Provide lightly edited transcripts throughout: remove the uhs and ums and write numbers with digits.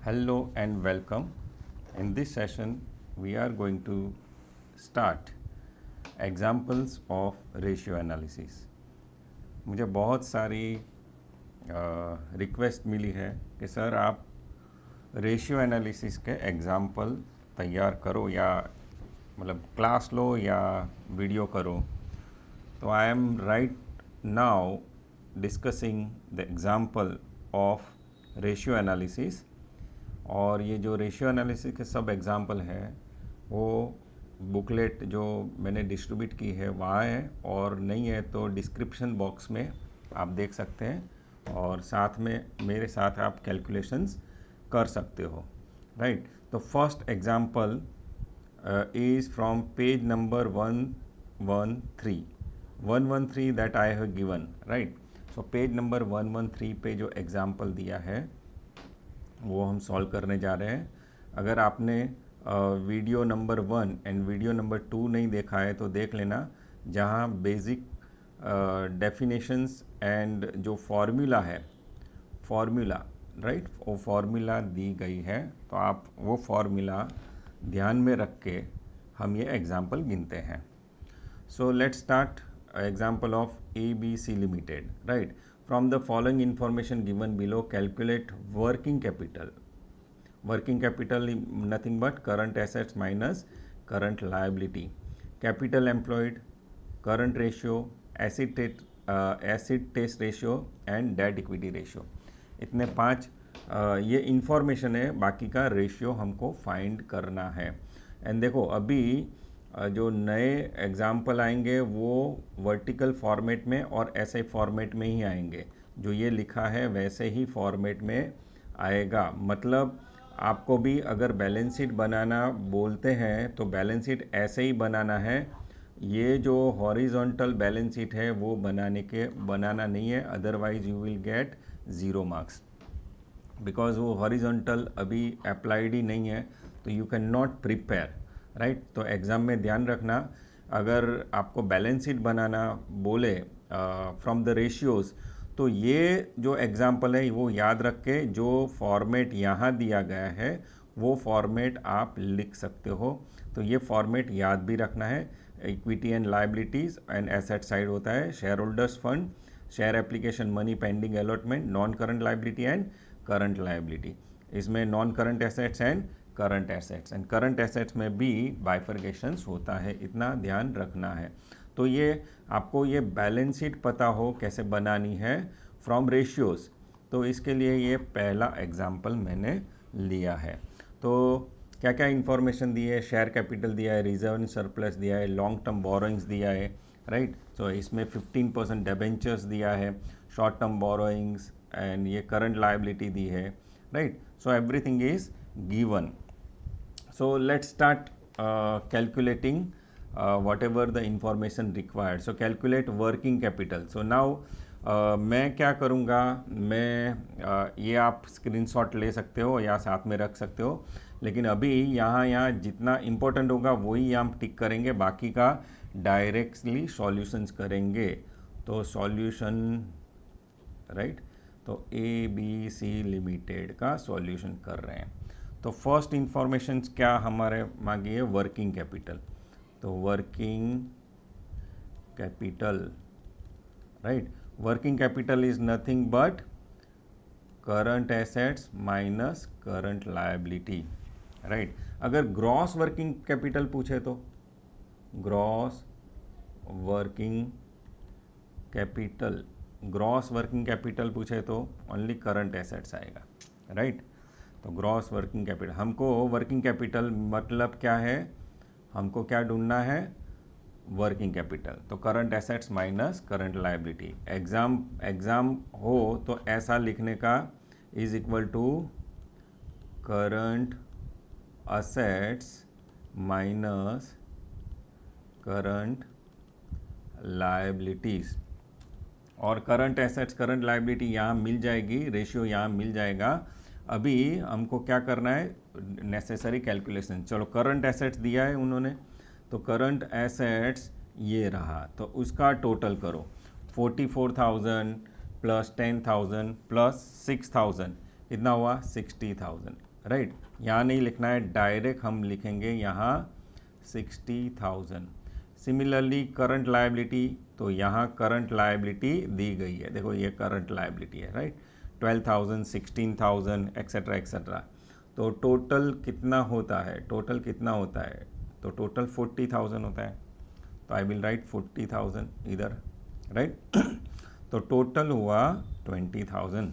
Hello and welcome. In this session, we are going to start examples of ratio analysis. मुझे बहुत सारी request मिली है कि sir आप रेशियो एनालिसिस के एग्जाम्पल तैयार करो या मतलब क्लास लो या वीडियो करो. तो I am right now discussing the example of ratio analysis. और ये जो रेशियो एनालिसिस के सब एग्जाम्पल है वो बुकलेट जो मैंने डिस्ट्रीब्यूट की है वहाँ है, और नहीं है तो डिस्क्रिप्शन बॉक्स में आप देख सकते हैं, और साथ में मेरे साथ आप कैलकुलेशंस कर सकते हो. राइट. तो first example is from page number 113 that I have given. Right. So page number 113 पे जो एग्जाम्पल दिया है वो हम सॉल्व करने जा रहे हैं. अगर आपने video number 1 and video number 2 नहीं देखा है तो देख लेना, जहाँ बेसिक डेफिनेशंस एंड जो फार्मूला है, राइट, वो फार्मूला दी गई है. तो आप वो फार्मूला ध्यान में रख के हम ये एग्जाम्पल गिनते हैं. So let's start example of ABC Limited. Right. From the following information given below, calculate working capital. Working capital is nothing but current assets minus current liability. Capital employed, current ratio, acid test ratio and debt equity ratio. इतने 5 ये information है. बाकी का ratio हमको find करना है. And देखो अभी जो नए एग्जाम्पल आएंगे वो वर्टिकल फॉर्मेट में और ऐसे फॉर्मेट में ही आएंगे. जो ये लिखा है वैसे ही फॉर्मेट में आएगा. मतलब आपको भी अगर बैलेंस शीट बनाना बोलते हैं तो बैलेंस शीट ऐसे ही बनाना है. ये जो हॉरिजॉन्टल बैलेंस शीट है वो बनाना नहीं है, otherwise you will get 0 marks, because वो हॉरिजॉन्टल अभी अप्लाइड ही नहीं है, तो you can not prepare. Right. तो एग्ज़ाम में ध्यान रखना, अगर आपको बैलेंस शीट बनाना बोले फ्रॉम द रेशियोज़, तो ये जो एग्जाम्पल है वो याद रख के जो फॉर्मेट यहाँ दिया गया है वो फॉर्मेट आप लिख सकते हो. तो ये फॉर्मेट याद भी रखना है. Equity and liabilities and asset side होता है shareholders fund, share application, money pending allotment, non current liability and current liability. इसमें non current assets and current assets, and current assets में भी बाइफर्केशंस होता है. इतना ध्यान रखना है. तो ये आपको ये बैलेंस शीट पता हो कैसे बनानी है फ्रॉम रेशियोज़. तो इसके लिए ये पहला एग्जाम्पल मैंने लिया है. तो क्या क्या इन्फॉर्मेशन दी है, शेयर कैपिटल दिया है, रिजर्व एंड सरप्लस दिया है, लॉन्ग टर्म बोरोइंग्स दिया है. राइट. तो इसमें 15% डिबेंचर्स दिया है, शॉर्ट टर्म बोरोइंग्स, एंड ये करंट लाइबिलिटी दी है. Right. So everything is given. So let's start calculating whatever the information required. So calculate working capital. So now मैं क्या करूँगा, मैं ये आप स्क्रीनशॉट ले सकते हो या साथ में रख सकते हो, लेकिन अभी यहाँ जितना इम्पोर्टेंट होगा वही हम टिक करेंगे, बाकी का डायरेक्टली सॉल्यूशंस करेंगे. तो सॉल्यूशन, राइट. तो ABC लिमिटेड का सॉल्यूशन कर रहे हैं. तो फर्स्ट इंफॉर्मेशन क्या हमारे मांगी है, वर्किंग कैपिटल. तो working capital, right. Working capital is nothing but current assets minus current liability. Right. अगर ग्रॉस वर्किंग कैपिटल पूछे तो ग्रॉस वर्किंग कैपिटल पूछे तो ओनली करंट एसेट्स आएगा. राइट. तो ग्रॉस वर्किंग कैपिटल, हमको वर्किंग कैपिटल मतलब क्या है, हमको क्या ढूंढना है, वर्किंग कैपिटल. तो current assets minus current liability. Exam हो तो ऐसा लिखने का, is equal to current assets minus current liabilities. और करंट एसेट्स करंट लायबिलिटी यहाँ मिल जाएगी, रेशियो यहाँ मिल जाएगा. अभी हमको क्या करना है, नेसेसरी कैलकुलेशन. चलो करंट एसेट्स दिया है उन्होंने, तो करंट एसेट्स ये रहा, तो उसका टोटल करो. 44,000 प्लस 10,000 प्लस 6,000 कितना हुआ, 60,000. राइट। यहाँ नहीं लिखना है, डायरेक्ट हम लिखेंगे यहाँ 60,000। सिमिलरली करंट लायबिलिटी, तो यहाँ करंट लायबिलिटी दी गई है, देखो ये करंट लायबिलिटी है, राइट। 12,000, 16,000 etcetera etcetera. तो टोटल कितना होता है, टोटल कितना होता है, तो टोटल 40,000 होता है। तो आई विल राइट 40,000 इधर, राइट। तो टोटल हुआ 20,000।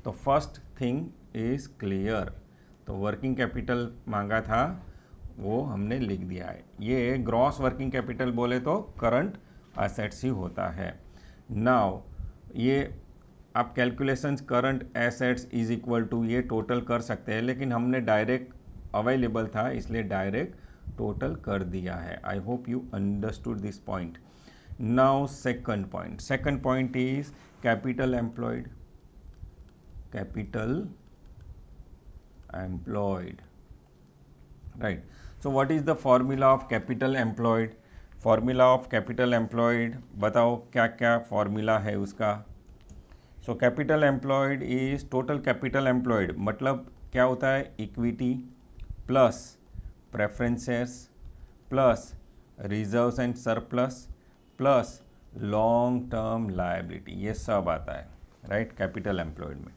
तो फर्स्ट थिंग इज क्लियर। तो वर्किंग कैपिटल मांगा था वो हमने लिख दिया है। ये ग्रॉस वर्किंग कैपिटल बोले तो करंट एसेट्स ही होता है। नाउ ये आप calculations current assets is equal to ये टोटल कर सकते हैं, लेकिन हमने डायरेक्ट अवेलेबल था इसलिए डायरेक्ट टोटल कर दिया है। आई hope you understood this point. Now second point is capital employed. Capital employed, right. So what is the formula of capital employed? Formula of capital employed बताओ क्या क्या फॉर्मूला है उसका। सो capital employed is total capital employed, मतलब क्या होता है, equity plus preferences plus reserves and surplus plus long term liability, ये सब आता है, राइट, कैपिटल एम्प्लॉयड में,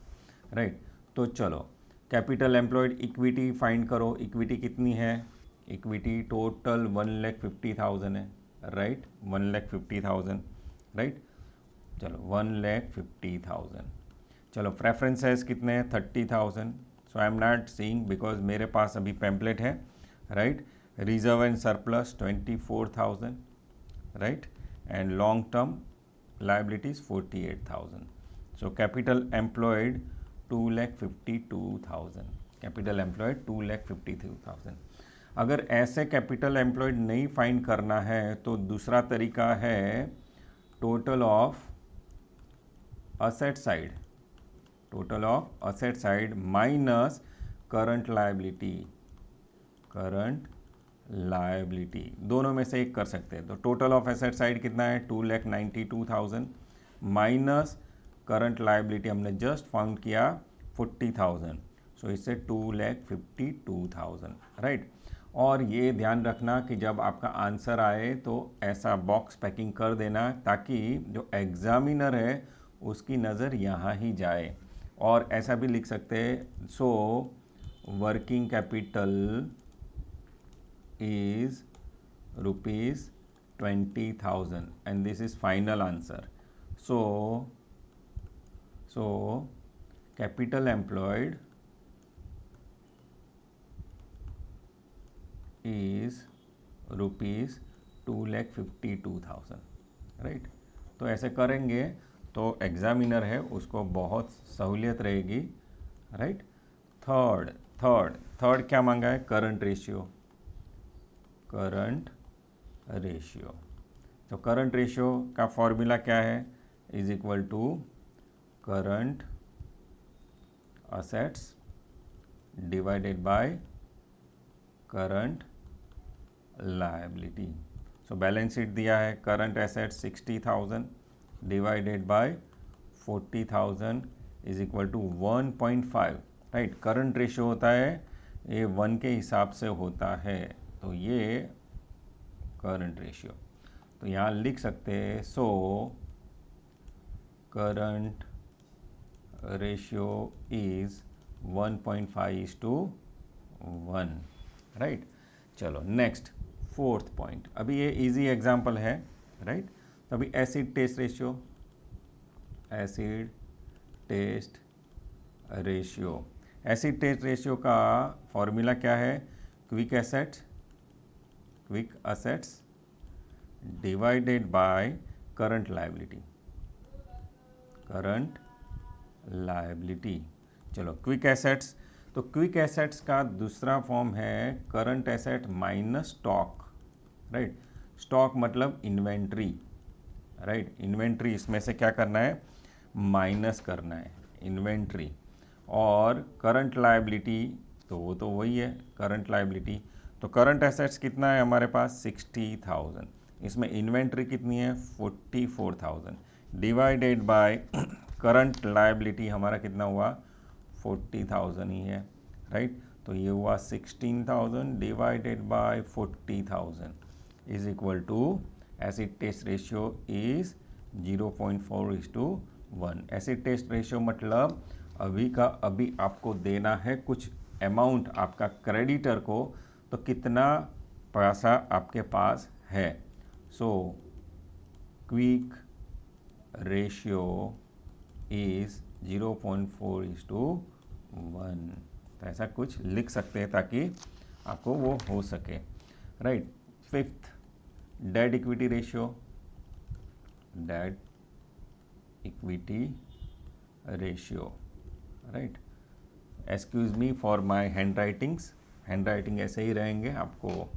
राइट। तो चलो कैपिटल एम्प्लॉयड इक्विटी फाइंड करो। इक्विटी कितनी है, इक्विटी टोटल 1,50,000 है, राइट, 1,50,000, राइट। चलो 1,50,000। चलो प्रेफरेंसेस कितने हैं, 30,000। So I am not seeing because मेरे पास अभी पैम्पलेट है, right. Reserve and surplus 24,000, right, and long term liabilities 48,000। So capital employed 2,52,000। Capital employed 2,52,000। अगर ऐसे कैपिटल एम्प्लॉयड नहीं फाइंड करना है तो दूसरा तरीका है total of asset side, total of asset side minus current liability, current liability, दोनों में से एक कर सकते हैं। तो टोटल ऑफ एसेट साइड कितना है, 2,92,000 माइनस करंट लायबिलिटी हमने जस्ट फाउंड किया 40,000। सो इससे 2,52,000, राइट। और ये ध्यान रखना कि जब आपका आंसर आए तो ऐसा बॉक्स पैकिंग कर देना ताकि जो एग्जामिनर है उसकी नज़र यहाँ ही जाए। और ऐसा भी लिख सकते हैं, so working capital is rupees 20,000 and this is final answer. So capital employed is rupees 2,52,000, right. तो ऐसे करेंगे तो एग्जामिनर है उसको बहुत सहूलियत रहेगी, राइट। थर्ड क्या मांगा है, करंट रेशियो, करंट रेशियो। तो करंट रेशियो का फॉर्मूला क्या है, is equal to current assets divided by current liability. So balance sheet दिया है, current assets 60,000 divided by 40,000 is equal to 1.5, right. Current ratio होता है ये 1 के हिसाब से होता है, तो ये करंट रेशियो। तो यहाँ लिख सकते हैं, so current ratio is 1.5:1, right. चलो नेक्स्ट फोर्थ पॉइंट, अभी ये इजी एग्जांपल है, राइट। तो अभी acid test ratio, acid test ratio, acid test ratio का फॉर्मूला क्या है, quick assets divided by current liability, current liability. चलो क्विक एसेट्स, तो क्विक एसेट्स का दूसरा फॉर्म है current asset minus stock, right. Stock मतलब इन्वेंट्री, राइट। इन्वेंट्री इसमें से क्या करना है, माइनस करना है इन्वेंट्री। और करंट लायबिलिटी तो वो तो वही है करंट लायबिलिटी। तो करंट एसेट्स कितना है हमारे पास 60,000, इसमें इन्वेंट्री कितनी है 44,000 डिवाइडेड बाय करंट लायबिलिटी हमारा कितना हुआ 40,000 ही है, राइट। तो ये हुआ 16,000 divided by 40,000 is equal to acid test ratio is 0.4:1। Acid test ratio मतलब अभी का अभी आपको देना है कुछ अमाउंट आपका क्रेडिटर को, तो कितना पैसा आपके पास है। सो क्विक रेशियो इज 0.4:1। तो ऐसा कुछ लिख सकते हैं ताकि आपको वो हो सके, right. Fifth, debt equity ratio. Debt equity ratio, right. Excuse me for my handwriting ऐसे ही रहेंगे, आपको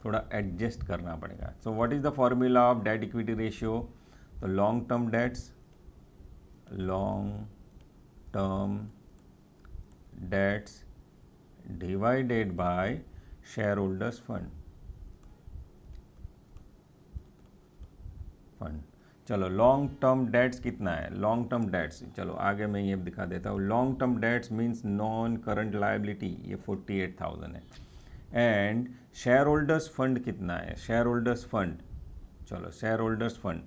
थोड़ा एडजस्ट करना पड़ेगा। So what is the formula of debt equity ratio? तो long term debts divided by shareholders fund. चलो long term debts कितना है? लॉन्ग टर्म डेट्स, चलो आगे मैं ये दिखा देता हूँ। Long term dates means non current liability, ये 48,000 है। एंड शेयर होल्डर्स फंड कितना है? शेयर होल्डर्स फंड, चलो शेयर होल्डर्स फंड,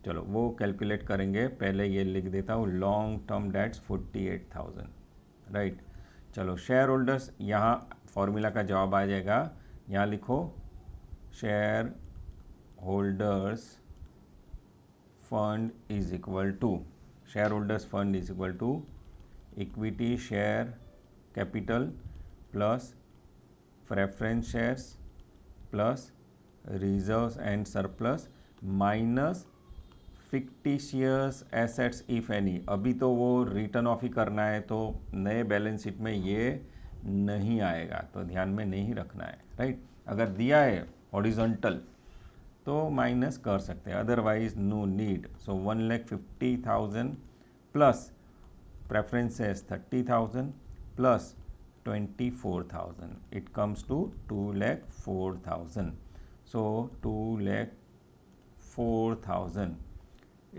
चलो वो कैलकुलेट करेंगे। पहले ये लिख देता हूँ, लॉन्ग टर्म डेट्स 48,000, राइट। चलो शेयर होल्डर्स, यहाँ फॉर्मूला का जवाब आ जाएगा, यहाँ लिखो share holders fund is equal to, shareholders fund is equal to equity share capital plus preference shares plus reserves and surplus minus fictitious assets if any। अभी तो वो रिटर्न ऑफ ही करना है, तो नए बैलेंस शीट में ये नहीं आएगा, तो ध्यान में नहीं रखना है, राइट। अगर दिया है हॉरिजॉन्टल तो माइनस कर सकते हैं, otherwise no need. So 1,50,000 plus preferences 30,000 plus 24,000, it comes to 2,04,000। So 2,04,000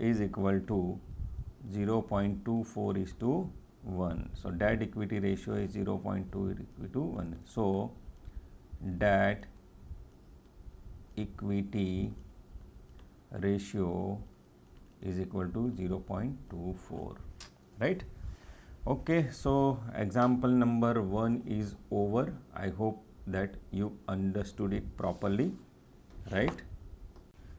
is equal to 0.24:1. So debt equity ratio is 0.2:1. So debt equity ratio is equal to 0.24, right? Okay, so example number 1 is over. I hope that you understood it properly, right?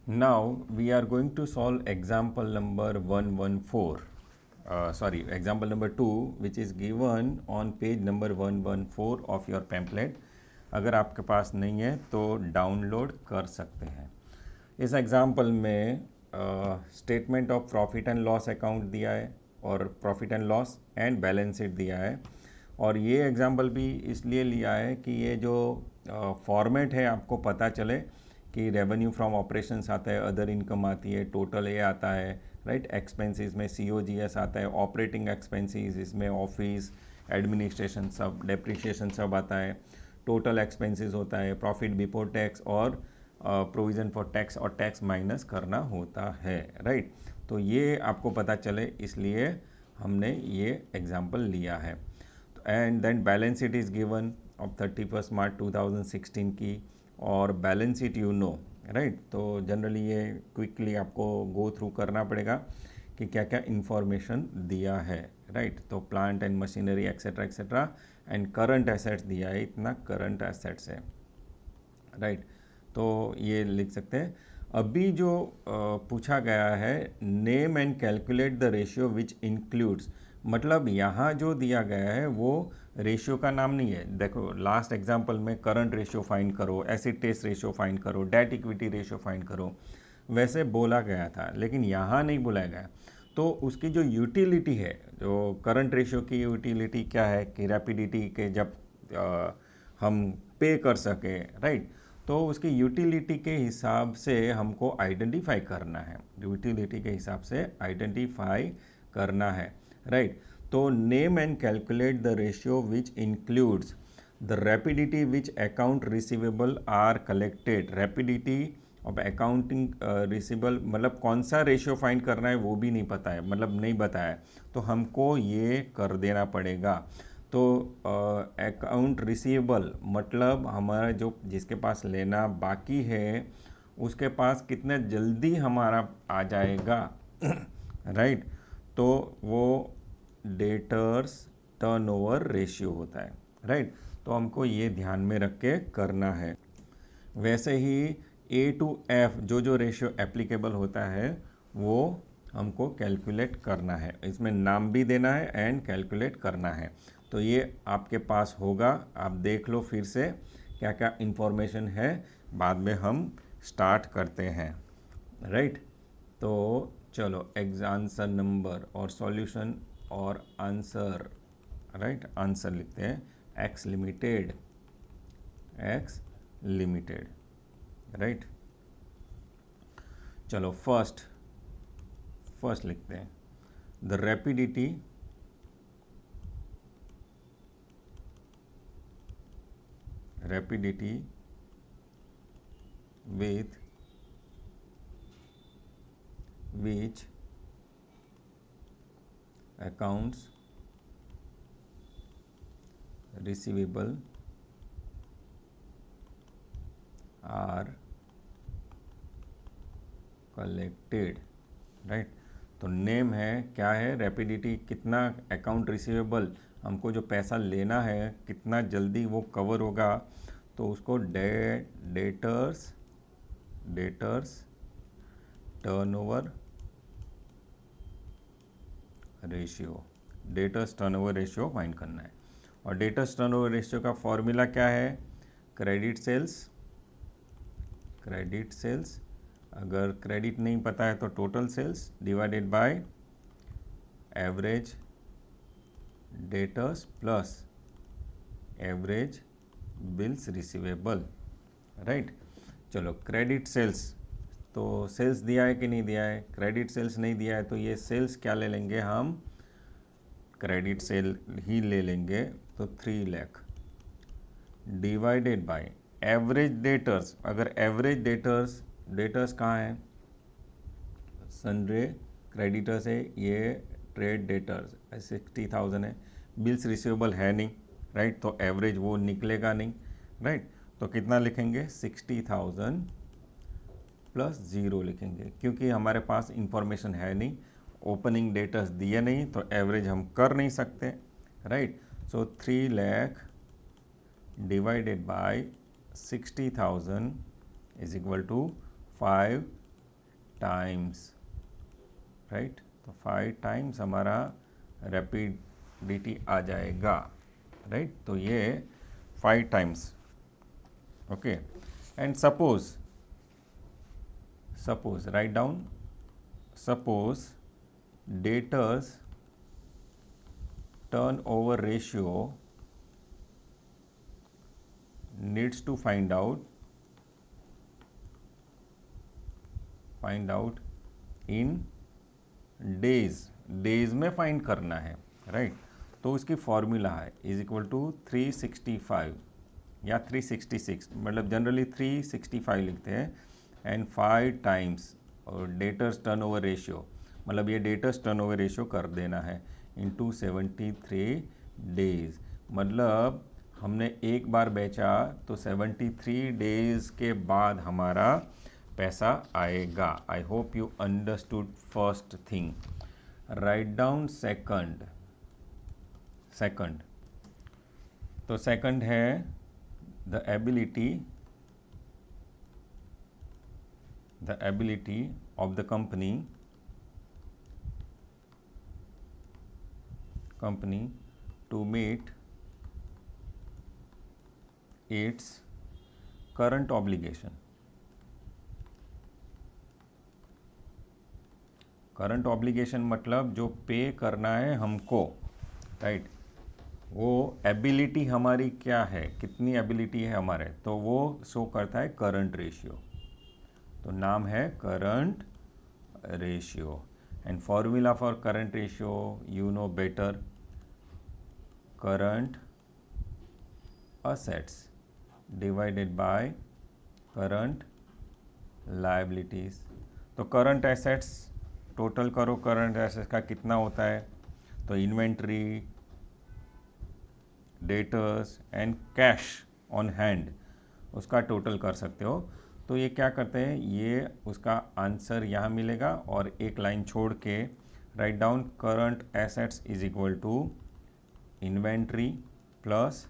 Now we are going to solve example number 114, example number 2, which is given on page number 114 of your pamphlet. अगर आपके पास नहीं है तो download कर सकते हैं। इस example में statement of profit and loss account दिया है और profit and loss and balance sheet दिया है। और ये एग्जाम्पल भी इसलिए लिया है कि ये जो फॉर्मेट है आपको पता चले कि रेवेन्यू फ्रॉम ऑपरेशंस आता है, अदर इनकम आती है, टोटल ये आता है, राइट। एक्सपेंसेस में COGS आता है, ऑपरेटिंग एक्सपेंसेस इसमें ऑफिस एडमिनिस्ट्रेशन सब, डेप्रिशिएशन सब आता है, टोटल एक्सपेंसेस होता है, प्रॉफिट बिफोर टैक्स और प्रोविज़न फॉर टैक्स और टैक्स माइनस करना होता है, राइट। तो ये आपको पता चले इसलिए हमने ये एग्जांपल लिया है। And then balance sheet is given of 31 March 2016 की, और balance sheet you know, right. तो जनरली ये क्विकली आपको गो थ्रू करना पड़ेगा कि क्या क्या इन्फॉर्मेशन दिया है, राइट। तो plant and machinery etcetera etcetera, and current assets दिया है, इतना करंट एसेट्स है, राइट। तो ये लिख सकते हैं। अभी जो पूछा गया है, name and calculate the ratio which includes, मतलब यहाँ जो दिया गया है वो रेशियो का नाम नहीं है। देखो लास्ट एग्जांपल में करंट रेशियो फाइंड करो, एसिड टेस्ट रेशियो फाइंड करो, डेट इक्विटी रेशियो फाइंड करो, वैसे बोला गया था, लेकिन यहाँ नहीं बोला गया। तो उसकी जो यूटिलिटी है, जो करंट रेशियो की यूटिलिटी क्या है कि रैपिडिटी के जब हम पे कर सके, राइट। तो उसकी यूटिलिटी के हिसाब से हमको आइडेंटिफाई करना है, यूटिलिटी के हिसाब से आइडेंटिफाई करना है, राइट। तो name and calculate the ratio which includes the rapidity which account receivable are collected. Rapidity of accounting receivable मतलब कौन सा रेशियो फाइंड करना है वो भी नहीं पता है, मतलब नहीं बताया, तो हमको ये कर देना पड़ेगा। तो अकाउंट रिसीवेबल मतलब हमारा जो जिसके पास लेना बाकी है उसके पास कितने जल्दी हमारा आ जाएगा राइट तो वो डेटर्स टर्नओवर रेशियो होता है राइट। तो हमको ये ध्यान में रख के करना है। वैसे ही ए टू एफ जो रेशियो एप्लीकेबल होता है वो हमको कैलकुलेट करना है, इसमें नाम भी देना है एंड कैलकुलेट करना है। तो ये आपके पास होगा, आप देख लो फिर से क्या क्या इन्फॉर्मेशन है, बाद में हम स्टार्ट करते हैं राइट। तो चलो आंसर नंबर और सॉल्यूशन और आंसर राइट, आंसर लिखते हैं एक्स लिमिटेड राइट। चलो फर्स्ट लिखते हैं the rapidity with which accounts receivable are collected right. तो नेम है क्या है, रैपिडिटी कितना अकाउंट रिसीवेबल हमको जो पैसा लेना है कितना जल्दी वो कवर होगा, तो उसको डेटर्स टर्नओवर रेशियो फाइंड करना है। और डेटर्स टर्नओवर रेशियो का फॉर्मूला क्या है, क्रेडिट सेल्स, अगर क्रेडिट नहीं पता है तो total sales divided by average debtors plus average bills receivable right. चलो क्रेडिट सेल्स, तो सेल्स दिया है कि नहीं दिया है, क्रेडिट सेल्स नहीं दिया है तो ये सेल्स क्या ले लेंगे हम, क्रेडिट सेल ही ले लेंगे। तो 3 lakh divided by average debtors, अगर एवरेज डेटर्स कहाँ है, सनरे क्रेडिटर्स है, ये ट्रेड डेटर्स 60,000 है, बिल्स रिसीवेबल है नहीं राइट, तो एवरेज वो निकलेगा नहीं राइट। तो कितना लिखेंगे 60,000 प्लस 0 लिखेंगे, क्योंकि हमारे पास इंफॉर्मेशन है नहीं, ओपनिंग डेटर्स दिए नहीं तो एवरेज हम कर नहीं सकते right. So 3 lakh divided by 60,000 is equal to 5 times right. तो 5 टाइम्स हमारा रैपिडिटी आ जाएगा राइट। तो ये 5 times okay. And suppose write down, suppose debtors turnover ratio needs to find out in days में फाइंड करना है राइट। तो उसकी फॉर्मूला है इज इक्वल टू 365 या 366, मतलब जनरली 365 लिखते हैं एंड 5 टाइम्स और डेटर्स टर्नओवर रेशियो, मतलब ये डेटर्स टर्नओवर रेशियो कर देना है इंटू 73 डेज, मतलब हमने एक बार बेचा तो 73 डेज के बाद हमारा पैसा आएगा। आई hope you understood first thing. Write down second. तो सेकंड है the ability of the company to meet its current obligation मतलब जो पे करना है हमको राइट, वो एबिलिटी हमारी क्या है, कितनी एबिलिटी है हमारे, तो वो शो करता है करंट रेशियो। तो नाम है current ratio and formula for current ratio you know better, current assets divided by current liabilities। तो करंट एसेट्स टोटल करो, करंट एसेट्स का कितना होता है, तो inventory debtors and cash on hand, उसका टोटल कर सकते हो। तो ये क्या करते हैं, ये उसका आंसर यहाँ मिलेगा और एक लाइन छोड़ के right down current assets is equal to inventory plus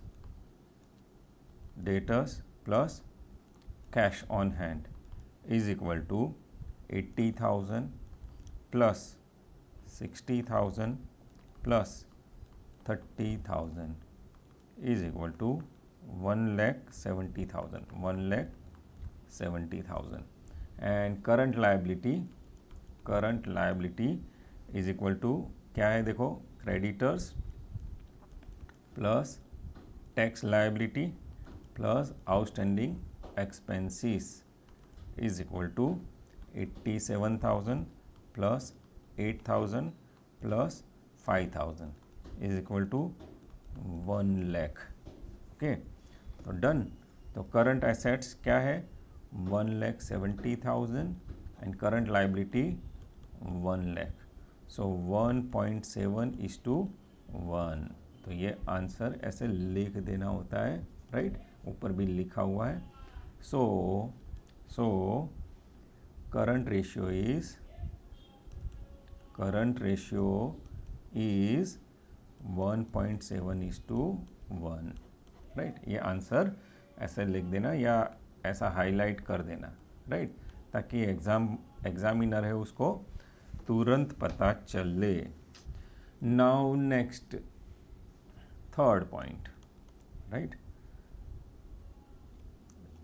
debtors plus cash on hand is equal to 80,000 plus 60,000 plus 30,000 is equal to 1,70,000 and current liability is equal to क्या है देखो, creditors plus tax liability plus outstanding expenses is equal to 87,000 plus 8,000 plus 5,000 is equal to 1 lakh। Okay, तो done. तो current assets क्या है 1,70,000 and current liability 1 lakh। सो 1.7:1। तो ये answer ऐसे लिख देना होता है, राइट, ऊपर भी लिखा हुआ है। सो करंट रेशियो इज 1.7:1, राइट। ये आंसर ऐसे लिख देना या ऐसा हाईलाइट कर देना, राइट, ताकि एग्जामिनर है उसको तुरंत पता चले। Now next third point, right.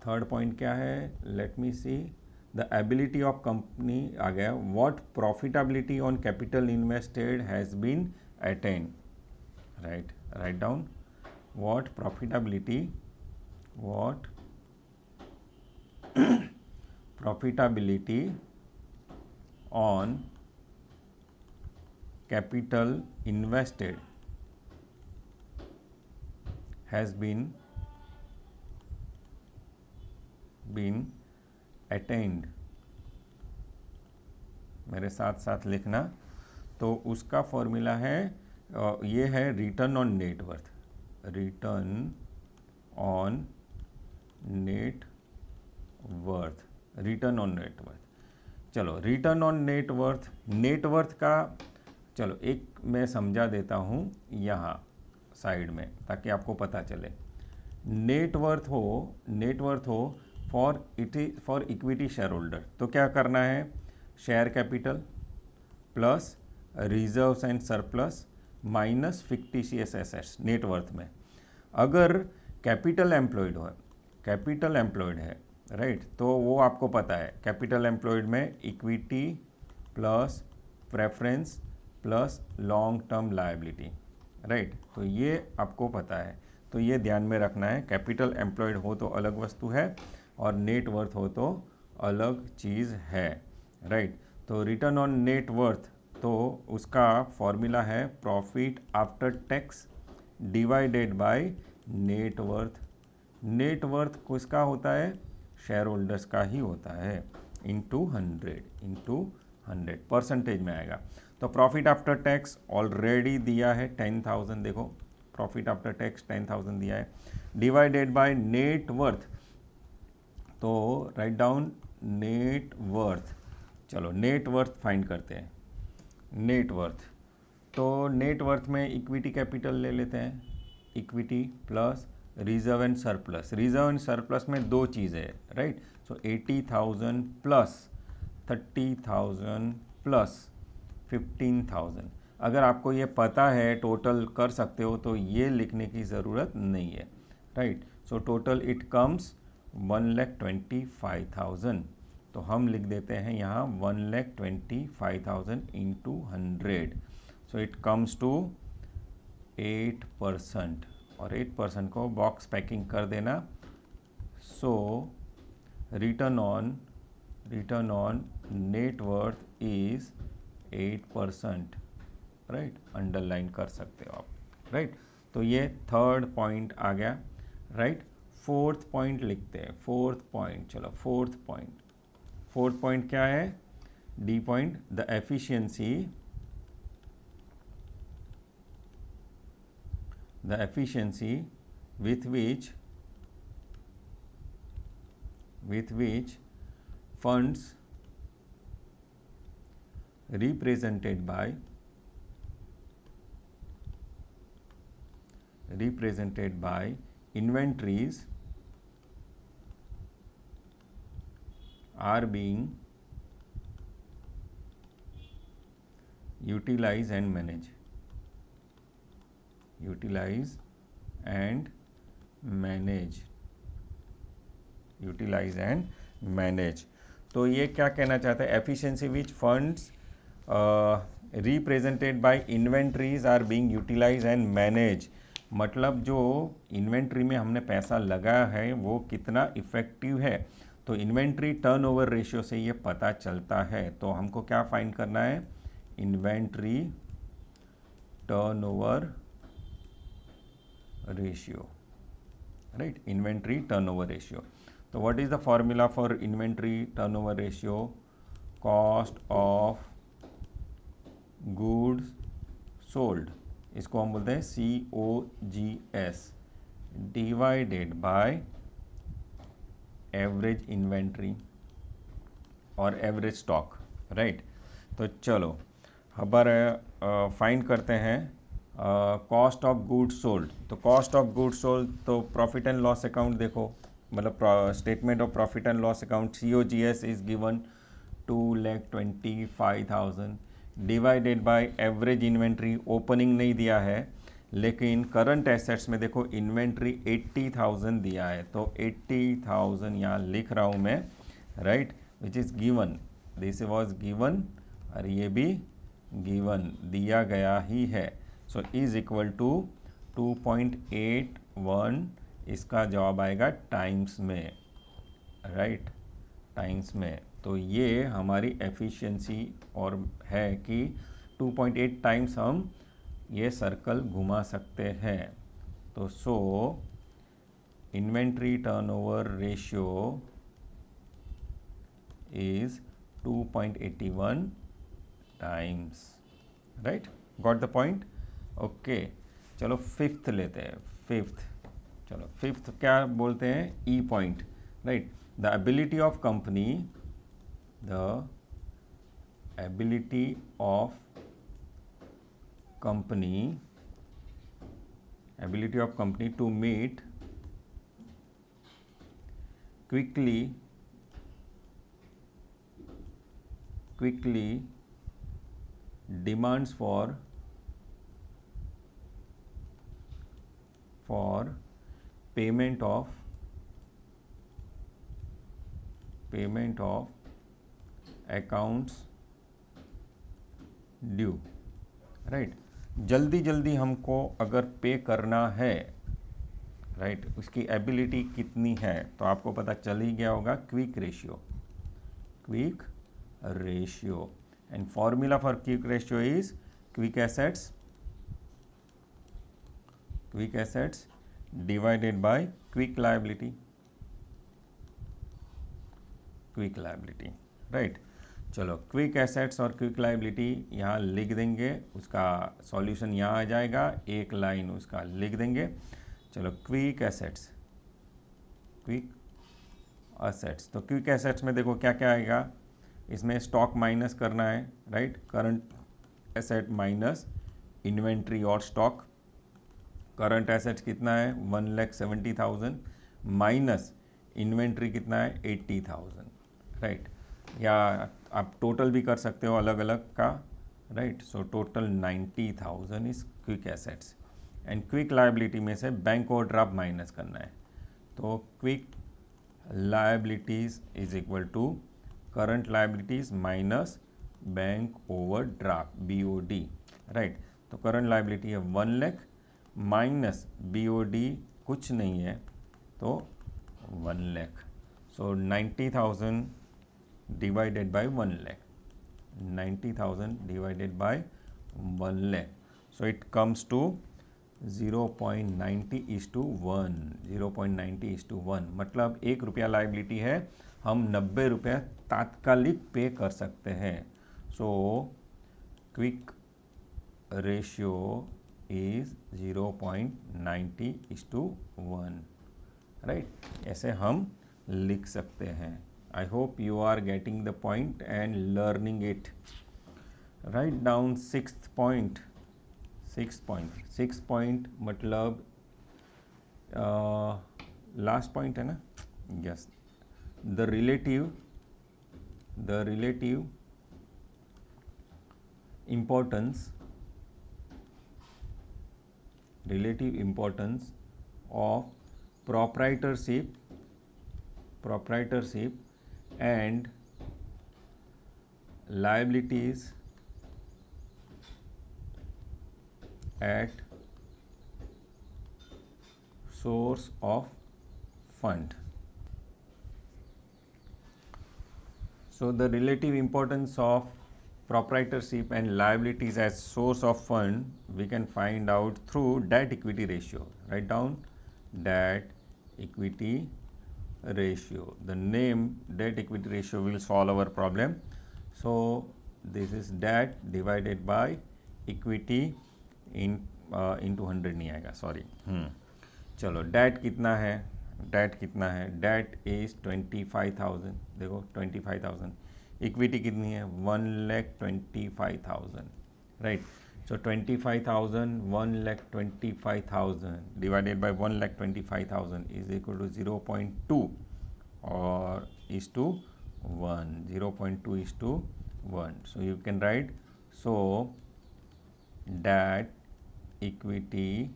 Third point क्या है, let me see. The ability of company आ गया, what profitability on capital invested has been attained, right, write down what profitability on capital invested has been attained, मेरे साथ साथ लिखना। तो उसका फॉर्मूला है, ये है return on net worth, return on net worth, return on net worth. चलो रिटर्न ऑन नेटवर्थ, नेटवर्थ का चलो एक मैं समझा देता हूँ यहाँ साइड में ताकि आपको पता चले। नेटवर्थ हो फॉर इक्विटी शेयर होल्डर, तो क्या करना है, share capital plus reserves and surplus minus fictitious assets net worth में। अगर कैपिटल एम्प्लॉयड है, राइट, तो वो आपको पता है कैपिटल एम्प्लॉयड में equity plus preference plus long term liability, right, तो ये आपको पता है। तो ये ध्यान में रखना है, कैपिटल एम्प्लॉयड हो तो अलग वस्तु है और नेटवर्थ हो तो अलग चीज़ है, राइट। तो रिटर्न ऑन नेटवर्थ, तो उसका फॉर्मूला है profit after tax divided by net worth. Net worth किसका होता है, शेयर होल्डर्स का ही होता है, इंटू 100 परसेंटेज में आएगा। तो प्रॉफिट आफ्टर टैक्स ऑलरेडी दिया है 10,000, देखो प्रॉफिट आफ्टर टैक्स 10,000 दिया है, डिवाइडेड बाय नेटवर्थ। तो राइट डाउन नेटवर्थ, चलो नेटवर्थ फाइंड करते हैं। नेटवर्थ, तो नेटवर्थ में इक्विटी कैपिटल ले लेते हैं, equity plus reserve and surplus. Reserve and surplus में दो चीज़ें है, राइट। सो 80,000 प्लस 30,000 प्लस 15,000। अगर आपको ये पता है टोटल कर सकते हो तो ये लिखने की ज़रूरत नहीं है, right. So total it comes 1,25,000। तो हम लिख देते हैं यहाँ 1,25,000 into 100। So it comes to 8%, और 8% को बॉक्स पैकिंग कर देना। So return on net worth is 8%, right, underline कर सकते हो आप, राइट। तो ये थर्ड पॉइंट आ गया, राइट। फोर्थ पॉइंट लिखते हैं, फोर्थ पॉइंट, चलो फोर्थ पॉइंट क्या है, D point, the the efficiency with which funds represented by inventories are being utilized and managed. तो ये क्या कहना चाहता है, efficiency which funds represented by inventories are being utilize and manage, मतलब जो इन्वेंट्री में हमने पैसा लगाया है वो कितना इफेक्टिव है। तो इन्वेंट्री टर्नओवर रेशियो से ये पता चलता है। तो हमको क्या फाइंड करना है, inventory turnover ratio, right, inventory turnover ratio. तो what is the formula for inventory turnover ratio, cost of goods sold, इसको हम बोलते हैं COGS, divided by average inventory और एवरेज स्टॉक, राइट। तो चलो अब फाइंड करते हैं कॉस्ट ऑफ गुड्स सोल्ड। तो कॉस्ट ऑफ गुड्स सोल्ड, तो प्रॉफिट एंड लॉस अकाउंट देखो, मतलब statement of profit and loss account, COGS is given 2,25,000 divided by average inventory, opening नहीं दिया है लेकिन करंट एसेट्स में देखो इन्वेंट्री 80,000 दिया है, तो 80,000 यहाँ लिख रहा हूँ मैं, right, which is given, this was given और ये भी गिवन दिया गया ही है। सो इज इक्वल टू 2.81, इसका जवाब आएगा टाइम्स में, राइट, टाइम्स में। तो ये हमारी एफिशिएंसी और है कि 2.8 टाइम्स हम ये सर्कल घुमा सकते हैं। तो so inventory turnover ratio is 2.81 times, right, got the point. Okay, चलो फिफ्थ लेते हैं। चलो फिफ्थ क्या बोलते हैं, E point, right, the ability of company to meet quickly demands for payment of accounts due, right, जल्दी जल्दी हमको अगर पे करना है, राइट, उसकी एबिलिटी कितनी है, तो आपको पता चल ही गया होगा, quick ratio and formula for quick ratio is quick assets divided by quick liability, right. चलो क्विक एसेट्स और क्विक लायबिलिटी यहाँ लिख देंगे, उसका सॉल्यूशन यहाँ आ जाएगा, एक लाइन उसका लिख देंगे। चलो क्विक एसेट्स, तो क्विक एसेट्स में देखो क्या क्या आएगा, इसमें स्टॉक माइनस करना है, right, current asset minus inventory और स्टॉक। करंट एसेट्स कितना है 1,70,000 माइनस इन्वेंट्री कितना है 80,000, राइट, या आप टोटल भी कर सकते हो अलग अलग का, right. So total 90,000 is quick assets and quick liability में से बैंक ओवरड्राफ्ट माइनस करना है, तो quick liabilities is equal to current liabilities minus bank overdraft BOD, right. तो करंट लायबिलिटी है 1 लाख माइनस BOD कुछ नहीं है तो 1 लाख, सो 90,000 divided by 1 lakh, 90,000 divided by 1 lakh, so it comes to 0.90:1, 0.90:1, मतलब 1 रुपया लाइबिलिटी है, हम 90 रुपया तात्कालिक पे कर सकते हैं। So quick ratio is 0.90:1, right. ऐसे हम लिख सकते हैं। I hope you are getting the point and learning it. Right down sixth point. Six point मतलब लास्ट पॉइंट है ना, yes. The relative importance of proprietorship and liabilities at source of fund. So the relative importance of proprietorship and liabilities as source of fund we can find out through debt equity ratio. Write down debt equity ratio. The name debt equity ratio will solve our problem. So this is debt divided by equity into 100 नहीं आएगा, sorry. चलो date कितना है, date is 25,000। देखो 25,000। Equity कितनी है 1,25,000, right. So 25,000 1,25,000 divided by 1,25,000 is equal to 0.2 और is to 1, 0.2 is to 1. So you can write, so debt equity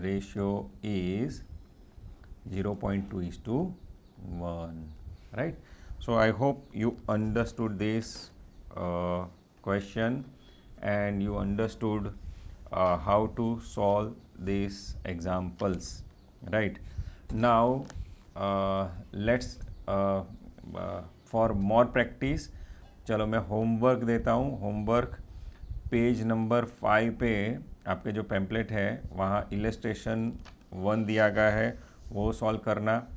ratio is 0.2 is to 1, right? So I hope you understood this question and you understood how to solve these examples, right? Now let's for more practice, चलो मैं homework देता हूँ। Homework page number 5 पे आपके जो pamphlet है वहाँ illustration 1 दिया गया है, वो सॉल्व करना।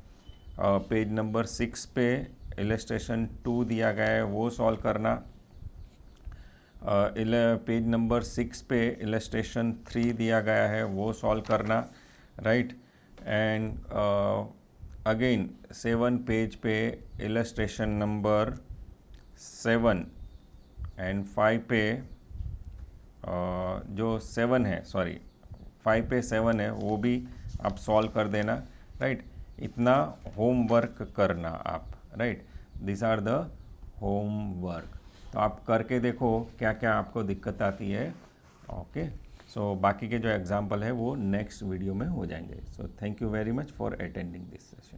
पेज नंबर 6 पे इलस्ट्रेशन 2 दिया गया है, वो सॉल्व करना। पेज नंबर 6 पे इलस्ट्रेशन 3 दिया गया है, वो सॉल्व करना, राइट। एंड अगेन 7 पेज पे इलस्ट्रेशन नंबर 7 एंड 5 पे जो 7 है, सॉरी 5 पे 7 है, वो भी आप सॉल्व कर देना, राइट। इतना होमवर्क करना आप, right. This are the homework. तो आप करके देखो क्या क्या आपको दिक्कत आती है, ओके। सो बाकी के जो एग्जाम्पल है वो नेक्स्ट वीडियो में हो जाएंगे। So thank you very much for attending this session.